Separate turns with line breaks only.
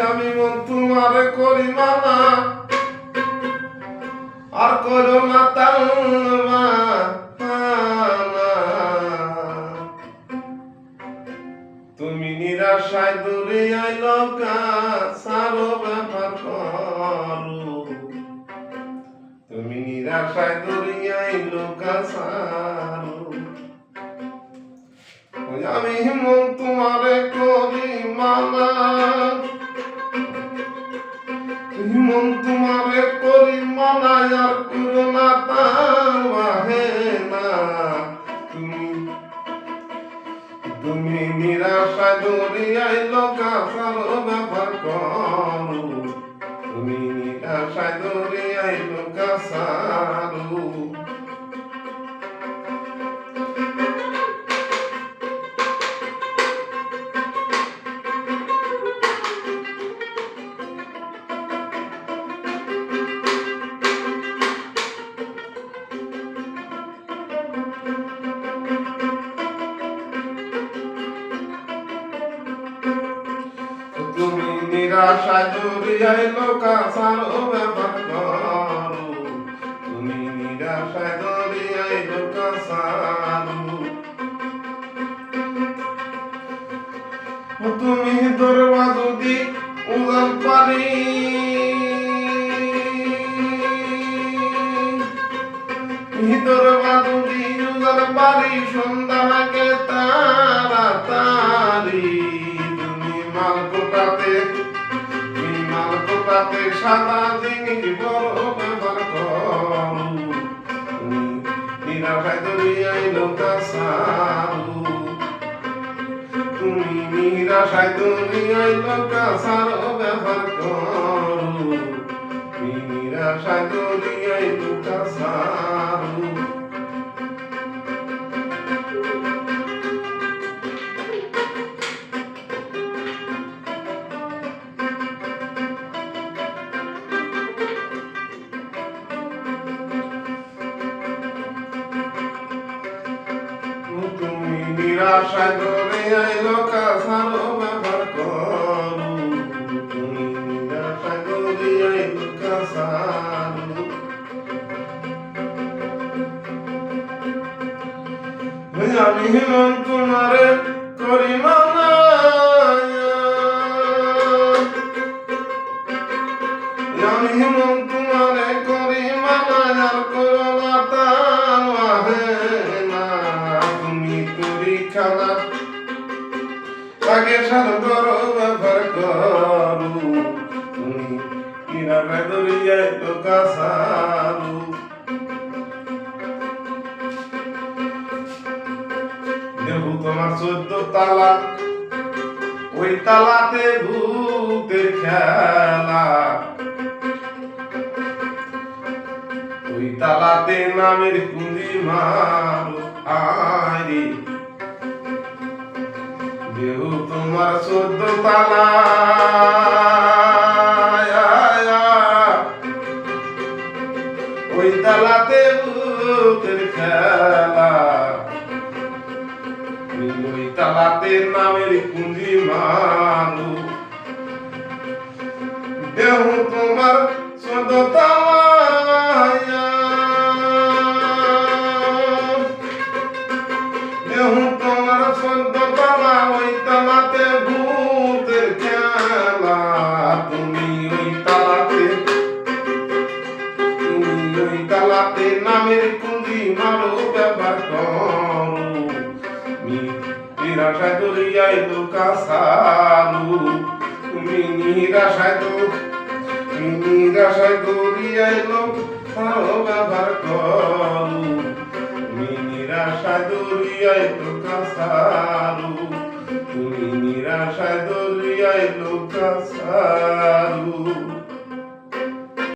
আমি মন তোমার করি মানা আর করো না তালমা তুমি নিরাশায় দূরে আইল সারো ব্যাপার করো তুমি নিরাশায় দূরে আইল সারো আমি মন তোমার করি মানা মন তোমারে করি মানায় আর করোনা তাওয়াহে না তুমি নিরাশায় দরিয়ায় লোকাসার ব্যাপার করো তুমি নিরাশায় দরিয়ায় লোকাসারু তুমি নিরাশায় দরিয়ায় লোকাসার ব্যাপার করো তুমি নিরাশায় দরিয়ায় লোকাসারু তুমি দরবা যদি উজান পারি দরবা যদি উজান পারি সন্ধ্যা লাগে তাড়াতাড়ি মালকোটাতে সাদা জিনিস বড় ব্যবহার করো তুমি নিরাশায় দরিয়ায় লোকাসারু তুমি নিরাশায় দরিয়ায় লোকাসারু ব্যবহার করো তুমি নিরাশায় দরিয়ায় লোকাসারু তুমি নিরাশায় দরিয়ায় লোকাসারু ব্যবহার করো তুমি নিরাশায় দরিয়ায় লোকাসারু আমি মন তোমারে করি মানা আমি মন তোমারে করি মানা আর করো না তাওয়াহে খানা আগে সার করো ব্যবহার করো তুমি নিরাশায় দরিয়ায় লোকাসারু দেবু তোমার 14 তালা ওই তালাতে ভূতের খেলা ওই তালাতে নামের কুঞ্জি মারো আরে দেহু তোমার 14 তালা ওই তালাতে ভূতের খেলা ওই তালাতে নামের কুঞ্জি মারু দেহু তোমার 14 তালা দেহু তোমার 14 তালা ওই তালাতে ভূতের খেলা তুমি ওই তালাতে নামের কুঞ্জি মারো ব্যবহার করো নিরাশায় দরিয়ায় লোকাসারু তুমি নিরাশায় দরিয়ায় লোকাসারু ব্যবহার করো তুমি নিরাশায় দরিয়ায় লোকাসারু তুমি নিরাশায় দরিয়ায় লোকাসারু